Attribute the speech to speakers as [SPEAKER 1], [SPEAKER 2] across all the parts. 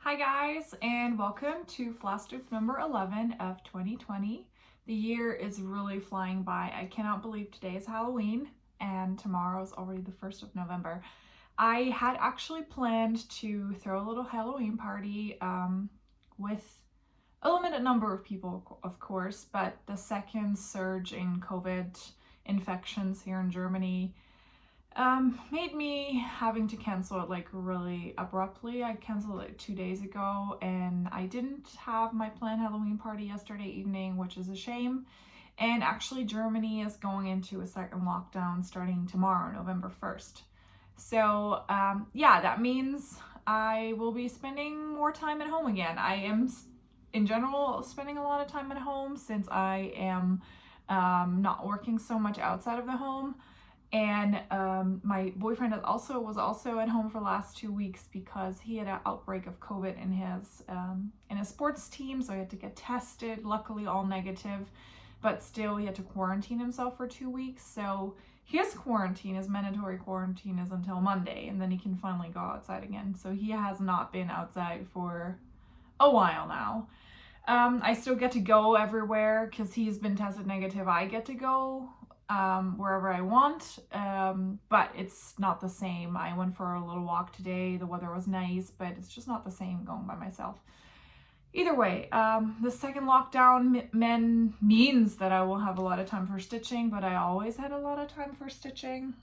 [SPEAKER 1] Hi guys, and welcome to Flosstube number 11 of 2020. The year is really flying by. I cannot believe today is Halloween and tomorrow is already the 1st of November. I had actually planned to throw a little Halloween party with a limited number of people, of course, but the second surge in COVID infections here in Germany made me having to cancel it like really abruptly. I canceled it 2 days ago and I didn't have my planned Halloween party yesterday evening, which is a shame. And actually Germany is going into a second lockdown starting tomorrow, November 1st. So yeah, that means I will be spending more time at home again. I am in general spending a lot of time at home since I am not working so much outside of the home. And my boyfriend was also at home for the last 2 weeks because he had an outbreak of COVID in his sports team, so he had to get tested. Luckily, all negative, but still he had to quarantine himself for 2 weeks. So his mandatory quarantine, is until Monday, and then he can finally go outside again. So he has not been outside for a while now. I still get to go everywhere because he's been tested negative. I get to go wherever I want, but it's not the same. I went for a little walk today. The weather was nice, but it's just not the same going by myself. Either way, the second lockdown means that I will have a lot of time for stitching, but I always had a lot of time for stitching.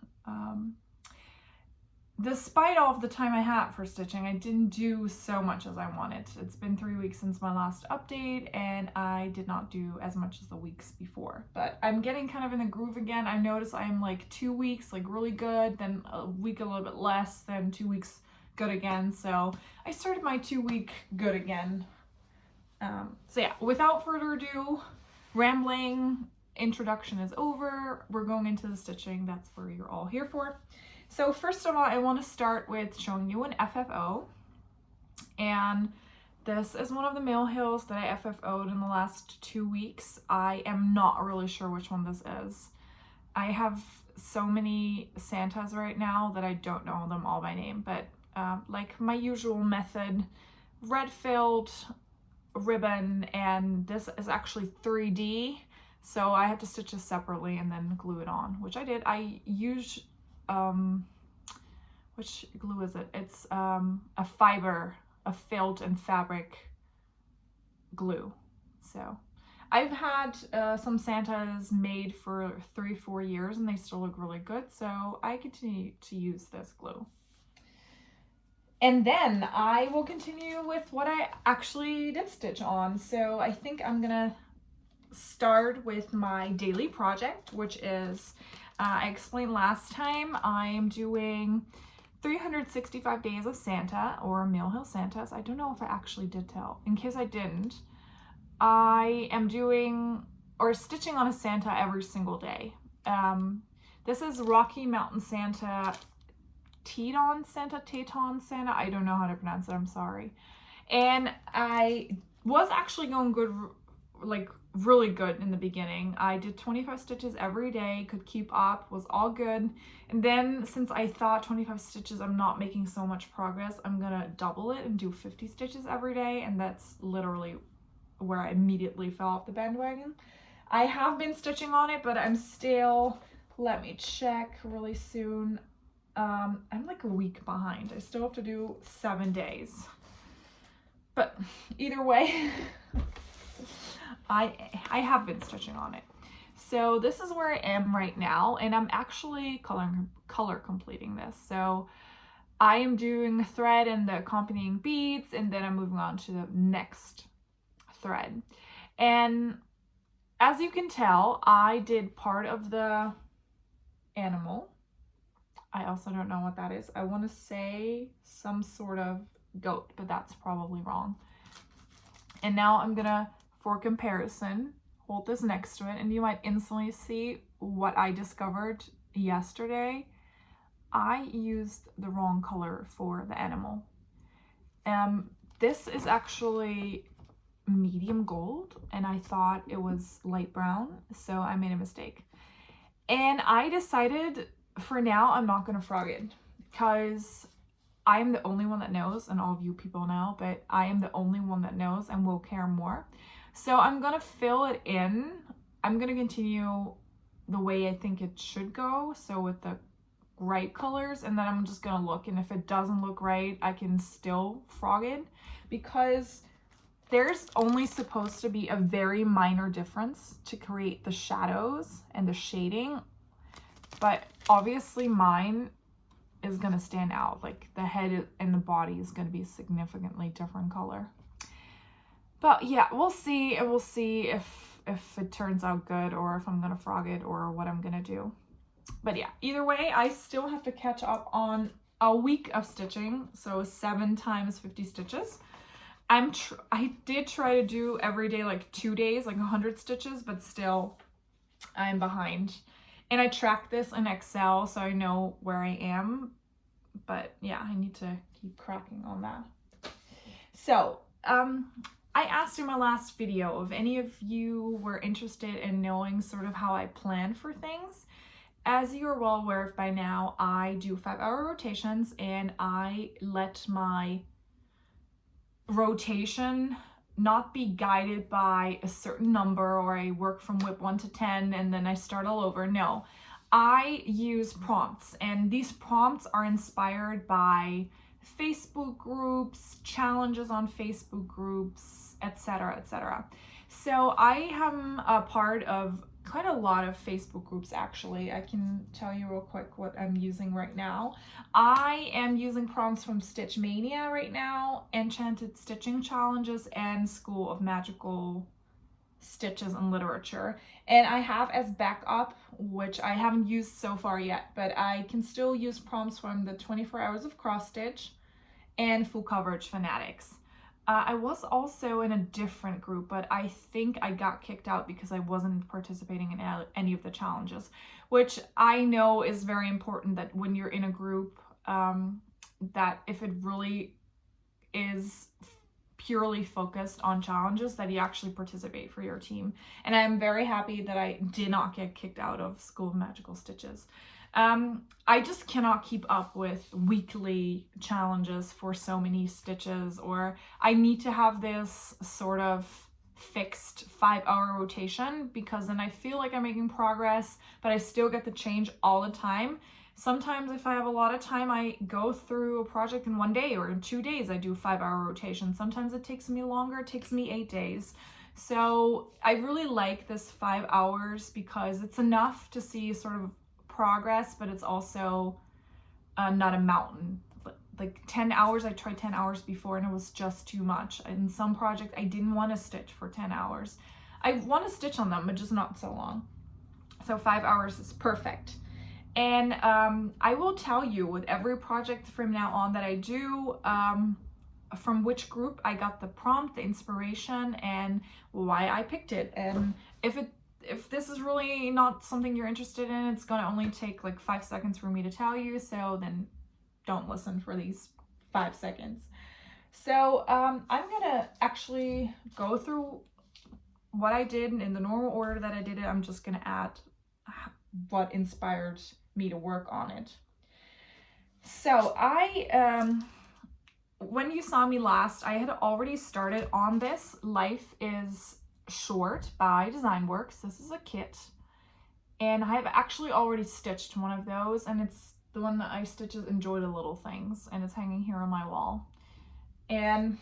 [SPEAKER 1] Despite all of the time I had for stitching, I didn't do so much as I wanted. It's been 3 weeks since my last update, and I did not do as much as the weeks before. But I'm getting kind of in the groove again. I noticed I'm like 2 weeks like really good, then a week a little bit less, then 2 weeks good again. So I started my 2-week good again. So yeah, without further ado, rambling, introduction is over. We're going into the stitching. That's what you're all here for. So first of all, I want to start with showing you an FFO, and this is one of the male heels that I FFO'd in the last 2 weeks. I am not really sure which one this is. I have so many Santas right now that I don't know them all by name, but like my usual method, red filled ribbon, and this is actually 3D, so I had to stitch this separately and then glue it on, which I did. I used which glue is it? It's a felt and fabric glue. So I've had some Santas made for 3-4 years and they still look really good, so I continue to use this glue. And then I will continue with what I actually did stitch on. So I think I'm gonna start with my daily project, which is I explained last time I'm doing 365 days of Santa, or Male Hill Santas. I don't know if I actually did tell. In case I didn't, I am doing or stitching on a Santa every single day. This is Rocky Mountain Santa, Teton Santa, I don't know how to pronounce it, I'm sorry. And I was actually going good, like really good in the beginning. I did 25 stitches every day, could keep up, was all good. And then since I thought 25 stitches, I'm not making so much progress, I'm gonna double it and do 50 stitches every day. And that's literally where I immediately fell off the bandwagon. I have been stitching on it, but I'm still, let me check really soon. I'm like a week behind. I still have to do 7 days. But either way, I have been stitching on it. So this is where I am right now, and I'm actually color completing this. So I am doing the thread and the accompanying beads, and then I'm moving on to the next thread. And as you can tell, I did part of the animal. I also don't know what that is. I want to say some sort of goat, but that's probably wrong. And now I'm gonna, for comparison, hold this next to it, and you might instantly see what I discovered yesterday. I used the wrong color for the animal. This is actually medium gold, and I thought it was light brown, so I made a mistake. And I decided for now I'm not gonna frog it, because I am the only one that knows, and all of you people know, but I am the only one that knows and will care more. So I'm gonna fill it in. I'm gonna continue the way I think it should go, so with the right colors, and then I'm just gonna look, and if it doesn't look right, I can still frog it, because there's only supposed to be a very minor difference to create the shadows and the shading, but obviously mine is gonna stand out. Like the head and the body is gonna be a significantly different color. But yeah, we'll see. We'll see if it turns out good, or if I'm gonna frog it, or what I'm gonna do. But yeah, either way, I still have to catch up on a week of stitching, so 7 times 50 stitches. I did try to do every day like 2 days, like 100 stitches, but still I'm behind. And I track this in Excel so I know where I am. But yeah, I need to keep cracking on that. So I asked in my last video if any of you were interested in knowing sort of how I plan for things. As you are well aware of by now, I do 5-hour rotations, and I let my rotation not be guided by a certain number, or I work from whip 1 to 10 and then I start all over. No, I use prompts, and these prompts are inspired by Facebook groups, challenges on Facebook groups, etc., etc. So I am a part of quite a lot of Facebook groups, actually. I can tell you real quick what I'm using right now. I am using prompts from Stitch Mania right now, Enchanted Stitching Challenges, and School of Magical Stitches and Literature. And I have as backup, which I haven't used so far yet, but I can still use prompts from the 24 Hours of Cross Stitch and Full Coverage Fanatics. I was also in a different group, but I think I got kicked out because I wasn't participating in any of the challenges, which I know is very important, that when you're in a group, that if it really is purely focused on challenges, that you actually participate for your team. And I'm very happy that I did not get kicked out of School of Magical Stitches. I just cannot keep up with weekly challenges for so many stitches, or I need to have this sort of fixed 5-hour rotation, because then I feel like I'm making progress, but I still get the change all the time. Sometimes if I have a lot of time, I go through a project in 1 day, or in 2 days I do 5-hour rotation. Sometimes it takes me longer, it takes me 8 days. So I really like this 5 hours because it's enough to see sort of progress, but it's also not a mountain. Like 10 hours, I tried 10 hours before and it was just too much. In some projects, I didn't want to stitch for 10 hours. I want to stitch on them, but just not so long. So 5 hours is perfect. And I will tell you with every project from now on that I do, from which group I got the prompt, the inspiration, and why I picked it. And if this is really not something you're interested in, it's gonna only take like 5 seconds for me to tell you, so then don't listen for these 5 seconds. So I'm gonna actually go through what I did in the normal order that I did it. I'm just gonna add what inspired me to work on it. So when you saw me last, I had already started on this Life is Short by Designworks. This is a kit, and I have actually already stitched one of those, and it's the one that I stitch is Enjoy the Little Things, and it's hanging here on my wall. And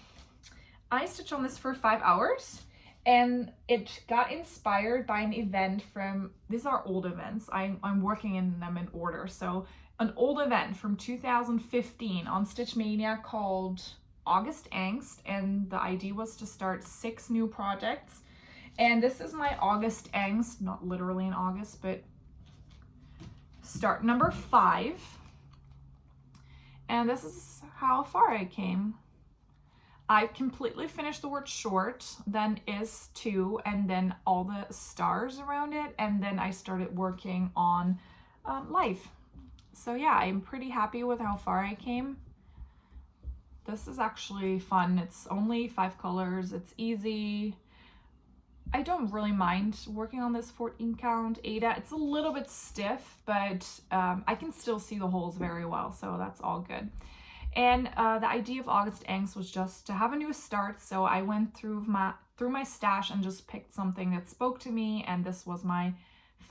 [SPEAKER 1] I stitched on this for 5 hours, and it got inspired by an event from, these are old events, I'm working in them in order, so an old event from 2015 on Stitch Mania called August Angst, and the idea was to start 6 new projects. And this is my August Angst, not literally in August, but start number 5. And this is how far I came. I completely finished the word short, then is to, and then all the stars around it, and then I started working on life. So yeah, I'm pretty happy with how far I came. This is actually fun. It's only 5 colors, it's easy. I don't really mind working on this 14 count Ada. It's a little bit stiff, but I can still see the holes very well, so that's all good. And the idea of August Angst was just to have a new start. So I went through my stash and just picked something that spoke to me. And this was my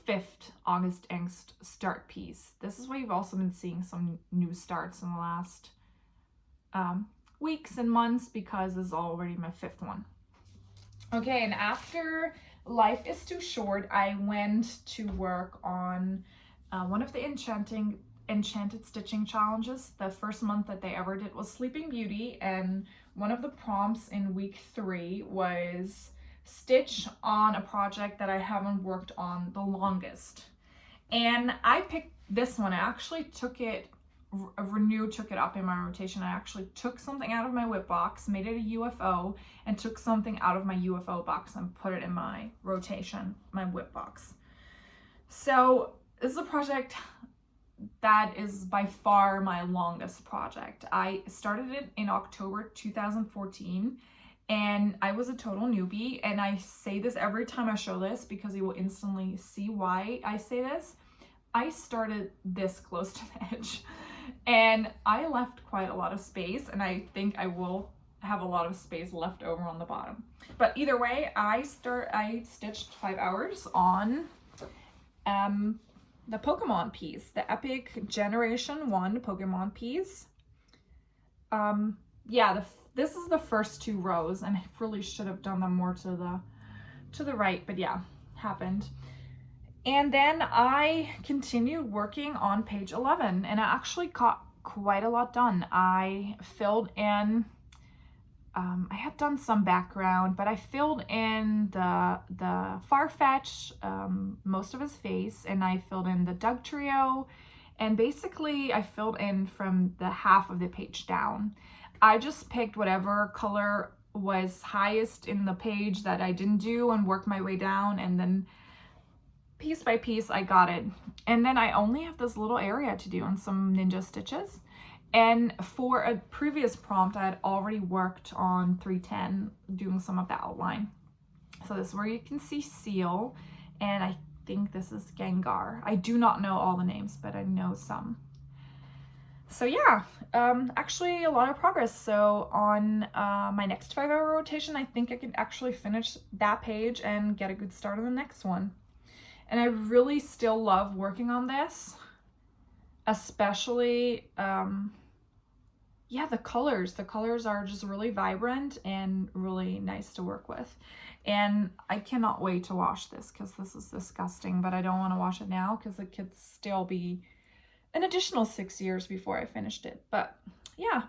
[SPEAKER 1] 5th August Angst start piece. This is where you've also been seeing some new starts in the last weeks and months, because this is already my 5th one. Okay, and after Life is Too Short, I went to work on one of the Enchanted Stitching Challenges. The first month that they ever did was Sleeping Beauty, and one of the prompts in week 3 was stitch on a project that I haven't worked on the longest. And I picked this one. I actually took it up in my rotation. I actually took something out of my whip box, made it a UFO, and took something out of my UFO box and put it in my rotation, my whip box. So this is a project that is by far my longest project. I started it in October 2014, and I was a total newbie. And I say this every time I show this because you will instantly see why I say this. I started this close to the edge, and I left quite a lot of space, and I think I will have a lot of space left over on the bottom. But either way, I stitched 5 hours on the Pokemon piece, the Epic Generation 1 Pokemon piece. This is the first 2 rows, and I really should have done them more to the right, but yeah, happened. And then I continued working on page 11, and I actually got quite a lot done. I filled in, I had done some background, but I filled in the Farfetch, most of his face, and I filled in the Doug Trio, and basically I filled in from the half of the page down. I just picked whatever color was highest in the page that I didn't do and worked my way down, and then piece by piece I got it. And then I only have this little area to do and some ninja stitches. And for a previous prompt, I had already worked on 310 doing some of the outline. So this is where you can see Seal, and I think this is Gengar. I do not know all the names, but I know some. So yeah, actually a lot of progress. So on my next 5-hour rotation, I think I can actually finish that page and get a good start on the next one. And I really still love working on this, especially, the colors. The colors are just really vibrant and really nice to work with. And I cannot wait to wash this because this is disgusting, but I don't want to wash it now because it could still be an additional 6 years before I finished it. But yeah,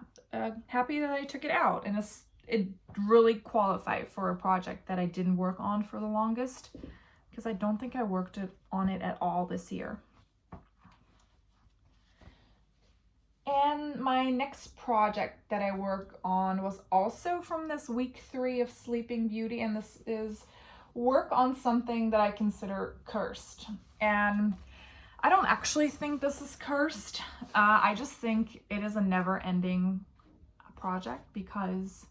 [SPEAKER 1] happy that I took it out, and it really qualified for a project that I didn't work on for the longest, because I don't think I worked on it at all this year. And my next project that I work on was also from this week 3 of Sleeping Beauty, and this is work on something that I consider cursed. And I don't actually think this is cursed. I just think it is a never-ending project because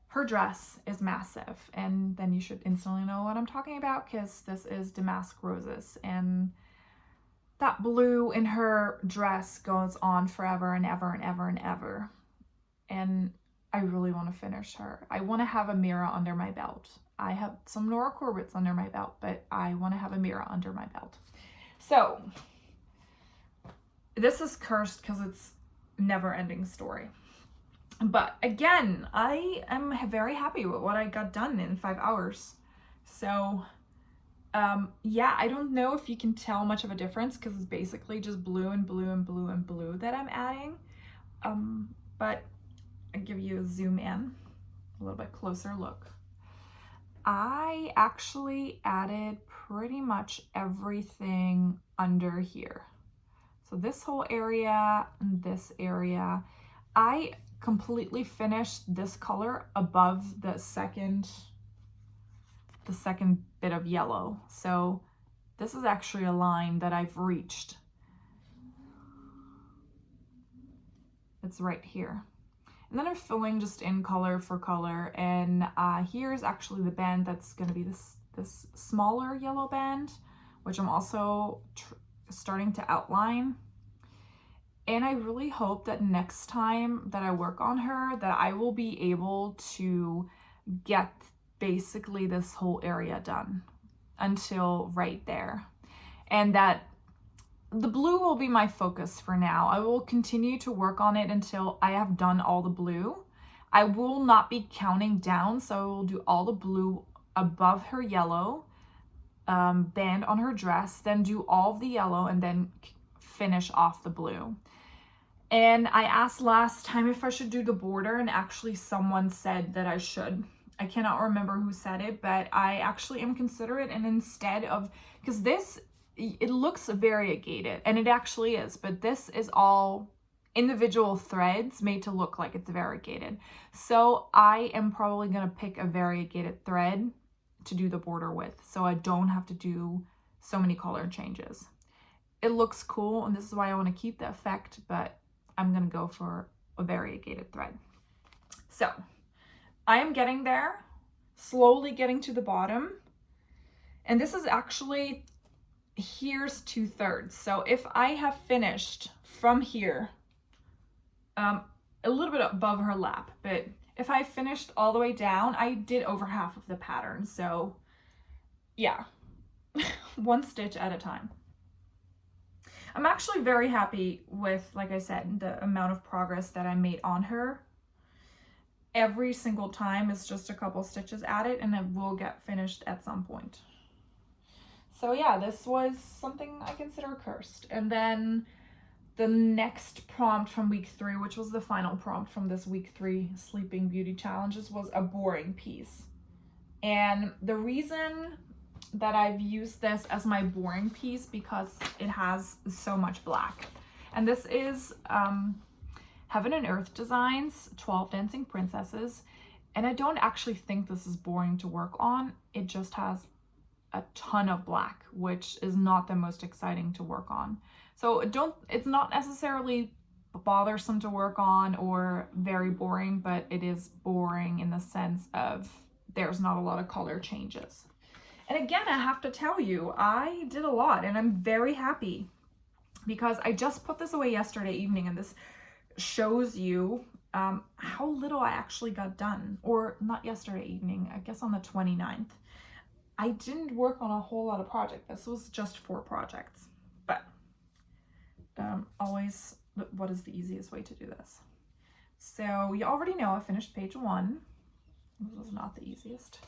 [SPEAKER 1] her dress is massive, and then you should instantly know what I'm talking about because this is Damask Roses, and that blue in her dress goes on forever and ever and ever and ever. And I really want to finish her. I want to have a mirror under my belt. I have some Nora Corbett's under my belt, but I want to have a mirror under my belt. So this is cursed because it's never-ending story. But again, I am very happy with what I got done in 5 hours. So yeah, I don't know if you can tell much of a difference because it's basically just blue and blue and blue and blue that I'm adding. But I'll give you a zoom in, a little bit closer look. I actually added pretty much everything under here. So this whole area and this area, I completely finished this color above the second bit of yellow. So this is actually a line that I've reached. It's right here. And then I'm filling just in color for color. And here's actually the band that's going to be this smaller yellow band, which I'm also starting to outline. And I really hope that next time that I work on her, that I will be able to get basically this whole area done until right there. And that the blue will be my focus for now. I will continue to work on it until I have done all the blue. I will not be counting down, so I will do all the blue above her yellow band on her dress, then do all of the yellow, and then finish off the blue. And I asked last time if I should do the border, and actually someone said that I should. I cannot remember who said it, but I actually am considerate, and instead of, because this, it looks variegated, and it actually is, but this is all individual threads made to look like it's variegated. So I am probably going to pick a variegated thread to do the border with, so I don't have to do so many color changes. It looks cool, and this is why I want to keep the effect, but I'm going to go for a variegated thread. So I am getting there, slowly getting to the bottom. And this is actually, here's 2/3. So if I have finished from here, a little bit above her lap, but if I finished all the way down, I did over half of the pattern. So yeah, one stitch at a time. I'm actually very happy with, like I said, the amount of progress that I made on her. Every single time is just a couple stitches at it, and it will get finished at some point. So yeah, this was something I consider cursed. And then the next prompt from week 3, which was the final prompt from this week 3 Sleeping Beauty Challenges, was a boring piece. And the reason that I've used this as my boring piece because it has so much black. And this is Heaven and Earth Designs 12 Dancing Princesses. And I don't actually think this is boring to work on. It just has a ton of black, which is not the most exciting to work on. So it's not necessarily bothersome to work on or very boring, but it is boring in the sense of there's not a lot of color changes. And again, I have to tell you, I did a lot, and I'm very happy because I just put this away yesterday evening, and this shows you how little I actually got done. Or not yesterday evening, I guess on the 29th. I didn't work on a whole lot of projects. This was just 4 projects. But always, what is the easiest way to do this? So you already know I finished page 1. This was not the easiest.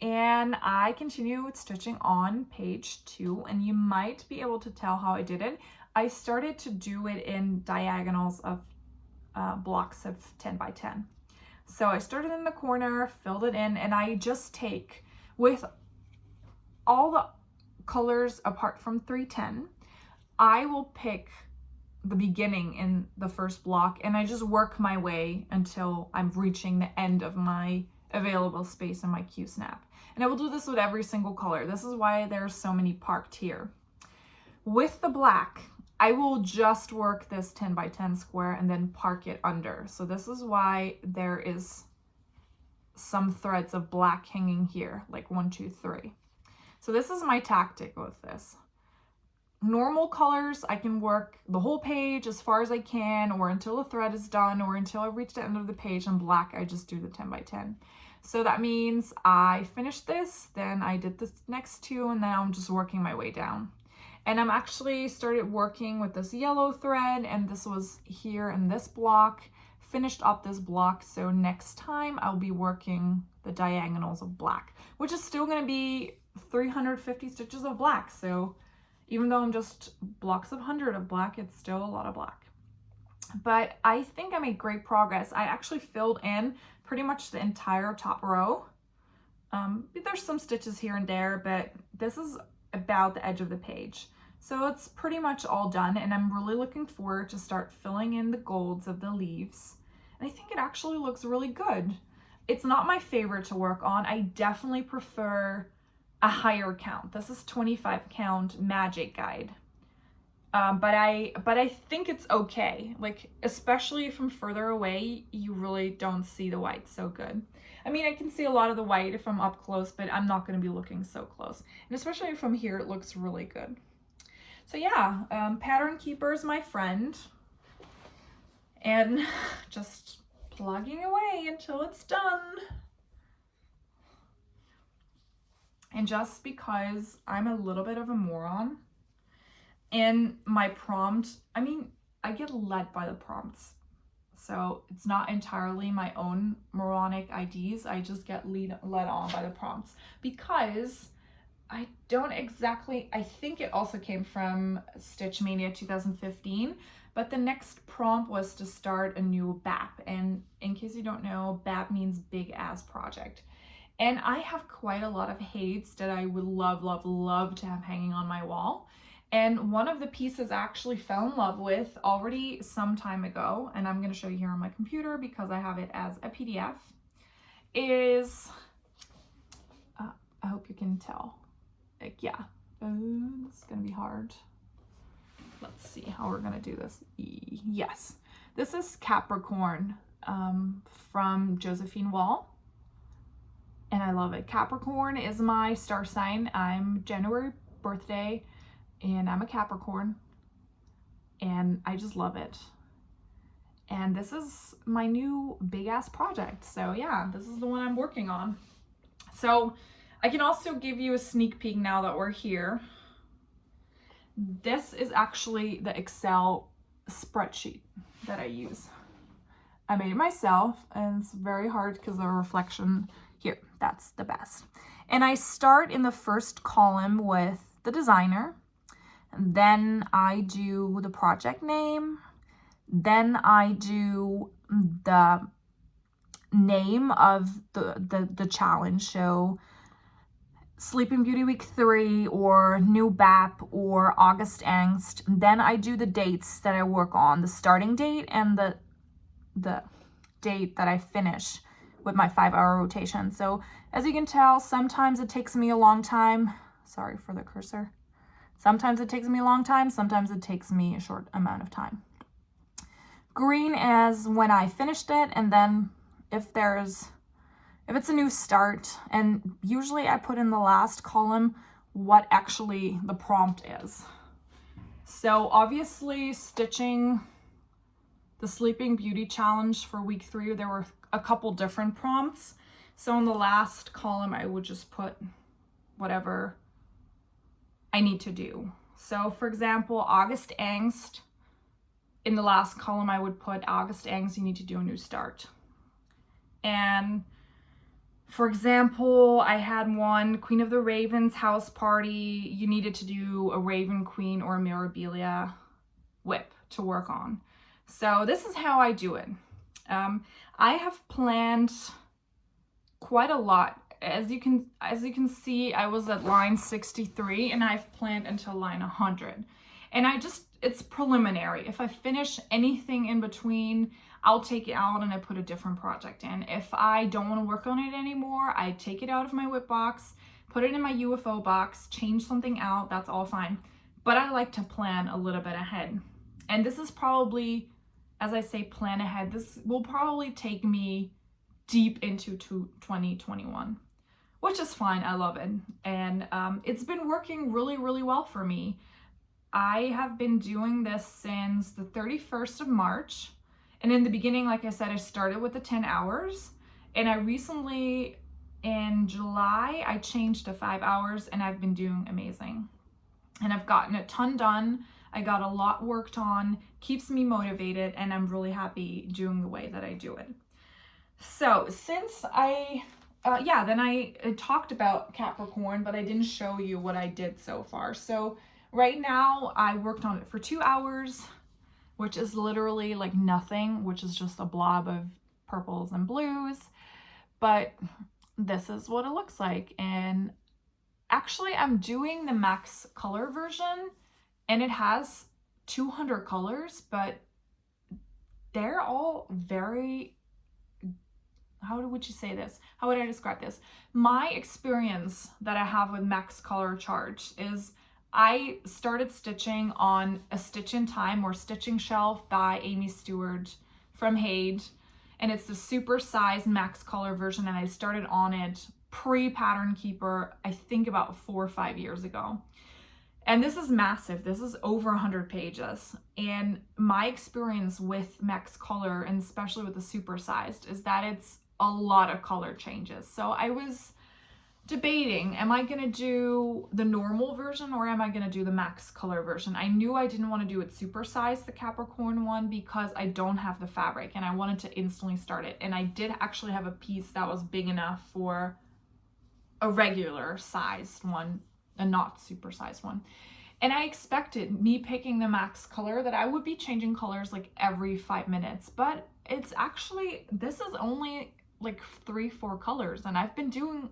[SPEAKER 1] And I continue with stitching on page 2, and you might be able to tell how I did it. I started to do it in diagonals of blocks of 10 by 10. So I started in the corner, filled it in, and I just take, with all the colors apart from 310, I will pick the beginning in the first block, and I just work my way until I'm reaching the end of my available space in my Q-snap. And I will do this with every single color. This is why there's so many parked here. With the black, I will just work this 10 by 10 square and then park it under. So this is why there is some threads of black hanging here, like 1, 2, 3. So this is my tactic with this. Normal colors, I can work the whole page as far as I can, or until the thread is done, or until I reach the end of the page. And black, I just do the 10 by 10. So that means I finished this, then I did the next 2, and then I'm just working my way down. And I'm actually started working with this yellow thread, and this was here in this block, finished up this block. So next time I'll be working the diagonals of black, which is still going to be 350 stitches of black. So even though I'm just blocks of 100 of black, it's still a lot of black. But I think I made great progress. I actually filled in pretty much the entire top row. There's some stitches here and there, but this is about the edge of the page. So it's pretty much all done, and I'm really looking forward to start filling in the golds of the leaves. And I think it actually looks really good. It's not my favorite to work on. I definitely prefer a higher count. This is 25 count magic guide. But I think it's okay. Like, especially from further away, you really don't see the white so good. I mean, I can see a lot of the white if I'm up close, but I'm not going to be looking so close. And especially from here, it looks really good. So yeah, Pattern Keeper is my friend, and just plugging away until it's done. And just because I'm a little bit of a moron, and my prompt, I mean, I get led by the prompts. So it's not entirely my own moronic ideas. I just get led on by the prompts because I don't exactly, I think it also came from Stitch Mania 2015, but the next prompt was to start a new BAP. And in case you don't know, BAP means big ass project. And I have quite a lot of hates that I would love to have hanging on my wall. And one of the pieces I actually fell in love with already some time ago, and I'm going to show you here on my computer because I have it as a PDF, is, I hope you can tell. Like, yeah, it's going to be hard. Let's see how we're going to do this. Yes, this is Capricorn from Josephine Wall. And I love it. Capricorn is my star sign. I'm January birthday and I'm a Capricorn. And I just love it. And this is my new big ass project. So yeah, this is the one I'm working on. So I can also give you a sneak peek now that we're here. This is actually the Excel spreadsheet that I use. I made it myself and it's very hard because the reflection here, that's the best. And I start in the first column with the designer. And then I do the project name. Then I do the name of the challenge. So Sleeping Beauty Week 3 or New BAP or August Angst. Then I do the dates that I work on, the starting date and the date that I finish with my 5-hour rotation. So as you can tell, sometimes it takes me a long time. Sorry for the cursor. Sometimes it takes me a long time. Sometimes it takes me a short amount of time. Green is when I finished it. And then if it's a new start, and usually I put in the last column what actually the prompt is. So obviously stitching the Sleeping Beauty challenge for week 3, there were a couple different prompts. So in the last column, I would just put whatever I need to do. So for example, August Angst, in the last column, I would put August Angst, you need to do a new start. And for example, I had one, Queen of the Ravens house party, you needed to do a Raven Queen or a Mirabilia whip to work on. So this is how I do it. I have planned quite a lot. As you can see, I was at line 63 and I've planned until line 100. And it's preliminary. If I finish anything in between, I'll take it out and I put a different project in. If I don't want to work on it anymore, I take it out of my whip box, put it in my UFO box, change something out, that's all fine. But I like to plan a little bit ahead. And this is probably, as I say, plan ahead, this will probably take me deep into 2021, which is fine. I love it. And it's been working really well for me. I have been doing this since the 31st of March. And in the beginning, like I said, I started with the 10 hours. And I recently, in July, I changed to 5 hours and I've been doing amazing. And I've gotten a ton done. I got a lot worked on, keeps me motivated, and I'm really happy doing the way that I do it. So since then I talked about Capricorn, but I didn't show you what I did so far. So right now I worked on it for 2 hours, which is literally like nothing, which is just a blob of purples and blues. But this is what it looks like. And actually I'm doing the max color version and it has 200 colors, but they're all very, how would you say this? How would I describe this? My experience that I have with max color charge is I started stitching on a Stitch in Time or Stitching Shelf by Amy Stewart from Haid. And it's the super size max color version. And I started on it pre-Pattern Keeper, I think about 4 or 5 years ago. And this is massive. This is over 100 pages. And my experience with Max Color, and especially with the supersized, is that it's a lot of color changes. So I was debating, am I gonna do the normal version or am I gonna do the Max Color version? I knew I didn't want to do it supersized, the Capricorn one, because I don't have the fabric and I wanted to instantly start it. And I did actually have a piece that was big enough for a regular sized one, a not supersized one. And I expected, me picking the Max Color, that I would be changing colors like every 5 minutes, but it's actually, this is only like 3-4 colors, and I've been doing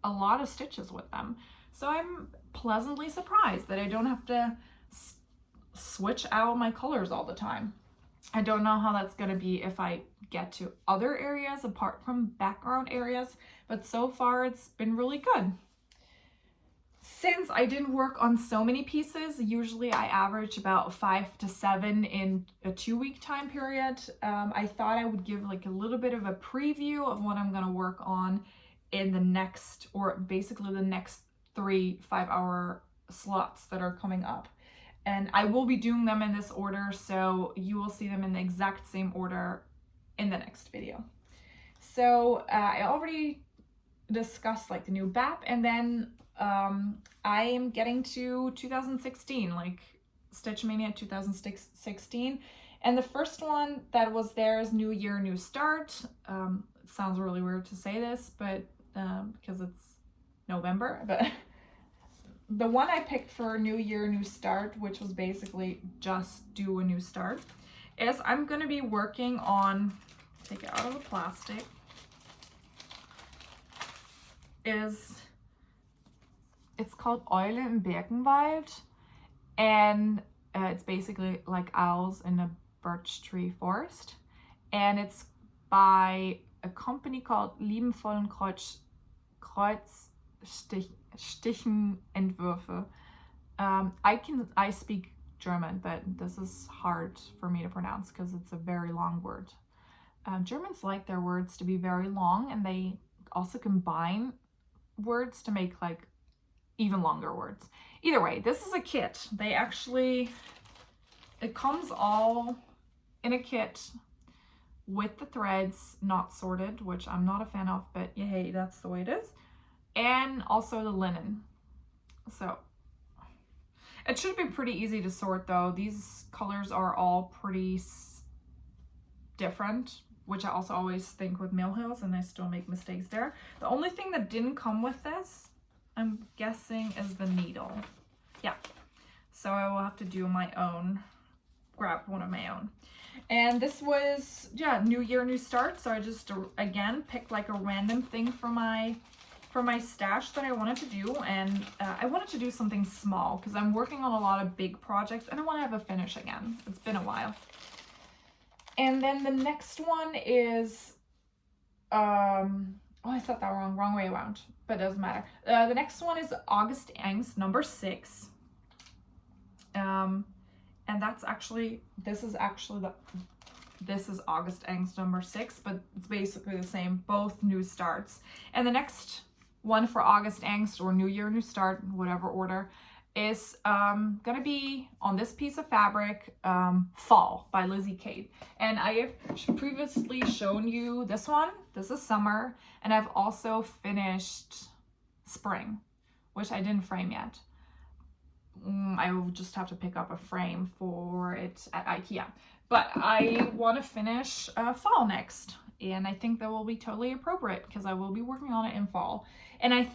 [SPEAKER 1] a lot of stitches with them. So I'm pleasantly surprised that I don't have to switch out my colors all the time. I don't know how that's going to be if I get to other areas apart from background areas, but so far it's been really good. Since I didn't work on so many pieces, usually I average about 5 to 7 in a 2-week time period. I thought I would give like a little bit of a preview of what I'm going to work on in the next, or basically the next 3 5-hour slots that are coming up. And I will be doing them in this order, so you will see them in the exact same order in the next video. So I already discussed like the new BAP, and then I am getting to 2016, like Stitch Mania 2016. And the first one that was there is New Year, New Start. It sounds really weird to say this, but because it's November, but the one I picked for New Year, New Start, which was basically just do a new start, is I'm going to be working on, take it out of the plastic, it's called Eule im Birkenwald, and it's basically like owls in a birch tree forest, and it's by a company called Liebenvollen Kreuzstichenentwürfe. I speak German, but this is hard for me to pronounce because it's a very long word. Germans like their words to be very long, and they also combine words to make like even longer words. Either way, this is a kit. They actually, it comes all in a kit with the threads not sorted, which I'm not a fan of, but hey, that's the way it is. And also the linen. So it should be pretty easy to sort though. These colors are all pretty different, which I also always think with Mill Hills, and I still make mistakes there. The only thing that didn't come with this, I'm guessing, is the needle. Yeah, so I will have to do my own, grab one of my own. And this was, yeah, New Year, New Start. So I just, again, picked like a random thing for my stash that I wanted to do. And I wanted to do something small because I'm working on a lot of big projects and I want to have a finish again. It's been a while. And then the next one is, oh, I said that wrong way around, but it doesn't matter. The next one is August Angst number 6. And that's actually, this is August Angst number 6, but it's basically the same, both new starts. And the next one for August Angst, or New Year, New Start, whatever order, is gonna be on this piece of fabric, Fall by Lizzie Kate. And I have previously shown you this one. This is summer, and I've also finished spring, which I didn't frame yet. I will just have to pick up a frame for it at IKEA. But I want to finish fall next, and I think that will be totally appropriate because I will be working on it in fall. And I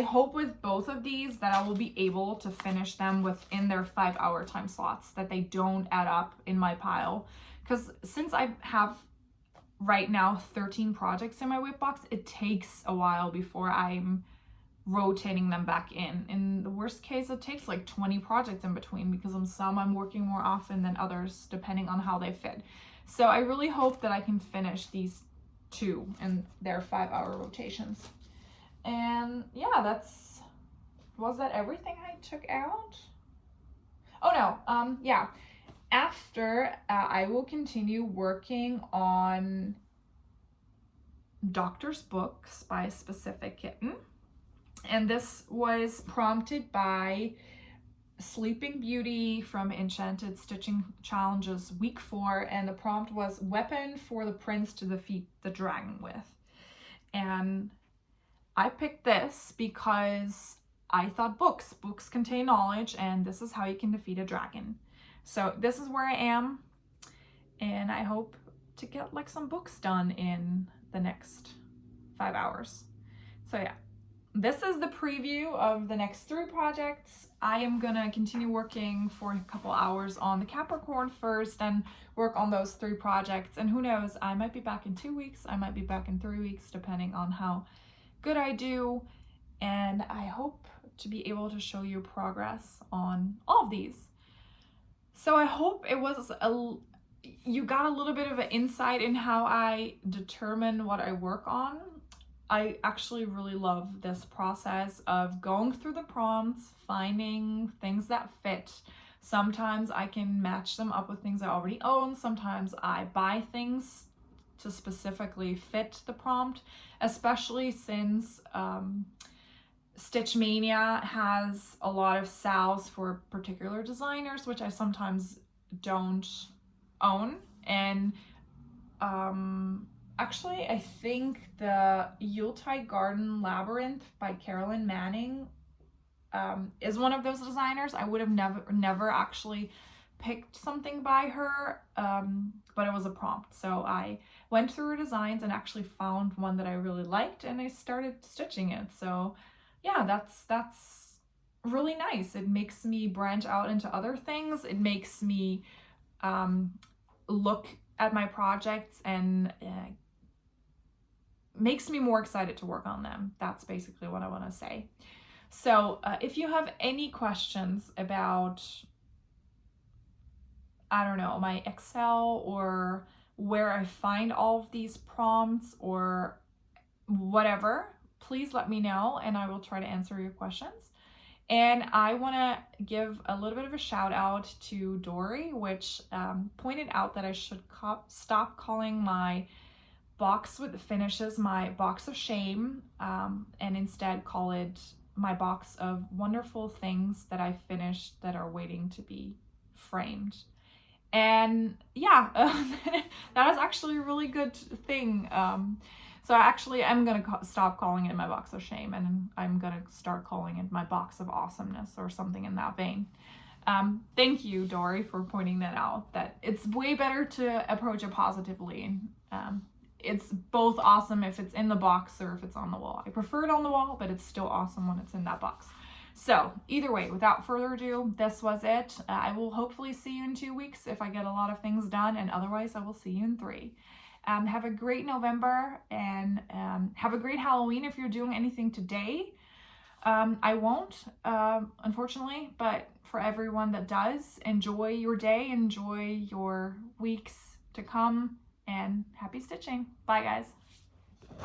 [SPEAKER 1] hope with both of these that I will be able to finish them within their 5-hour time slots, that they don't add up in my pile. Because since I have right now 13 projects in my WIP box, it takes a while before I'm rotating them back in. In the worst case, it takes like 20 projects in between, because on some I'm working more often than others depending on how they fit. So I really hope that I can finish these 2 in their 5-hour rotations. And yeah, was that everything I took out? Oh no, yeah. After, I will continue working on Doctor's Books by Specific Kitten. And this was prompted by Sleeping Beauty from Enchanted Stitching Challenges week 4, and the prompt was weapon for the prince to defeat the dragon with. And I picked this because I thought books contain knowledge, and this is how you can defeat a dragon. So this is where I am, and I hope to get like some books done in the next 5 hours. So yeah, this is the preview of the next 3 projects. I am gonna continue working for a couple hours on the Capricorn first and work on those 3 projects. And who knows, I might be back in 2 weeks, I might be back in 3 weeks, depending on how good I do. And I hope to be able to show you progress on all of these. So I hope you got a little bit of an insight in how I determine what I work on. I actually really love this process of going through the prompts, finding things that fit. Sometimes I can match them up with things I already own. Sometimes I buy things to specifically fit the prompt, especially since Stitch Mania has a lot of sales for particular designers, which I sometimes don't own. And actually, I think the Yuletide Garden Labyrinth by Carolyn Manning is one of those designers. I would have never actually picked something by her, but it was a prompt. So I went through her designs and actually found one that I really liked, and I started stitching it. So yeah, that's really nice. It makes me branch out into other things. It makes me look at my projects and makes me more excited to work on them. That's basically what I want to say. So if you have any questions about, I don't know, my Excel or where I find all of these prompts or whatever, please let me know and I will try to answer your questions. And I want to give a little bit of a shout out to Dory, which pointed out that I should stop calling my box with finishes my box of shame, and instead call it my box of wonderful things that I finished that are waiting to be framed. And yeah, that is actually a really good thing. So actually I'm gonna stop calling it my box of shame, and I'm gonna start calling it my box of awesomeness or something in that vein. Thank you, Dory, for pointing that out, that it's way better to approach it positively. It's both awesome if it's in the box or if it's on the wall. I prefer it on the wall, but it's still awesome when it's in that box. So either way, without further ado, this was it. I will hopefully see you in 2 weeks if I get a lot of things done, and otherwise I will see you in 3. Have a great November, and have a great Halloween if you're doing anything today. I won't, unfortunately, but for everyone that does, enjoy your day, enjoy your weeks to come, and happy stitching. Bye, guys.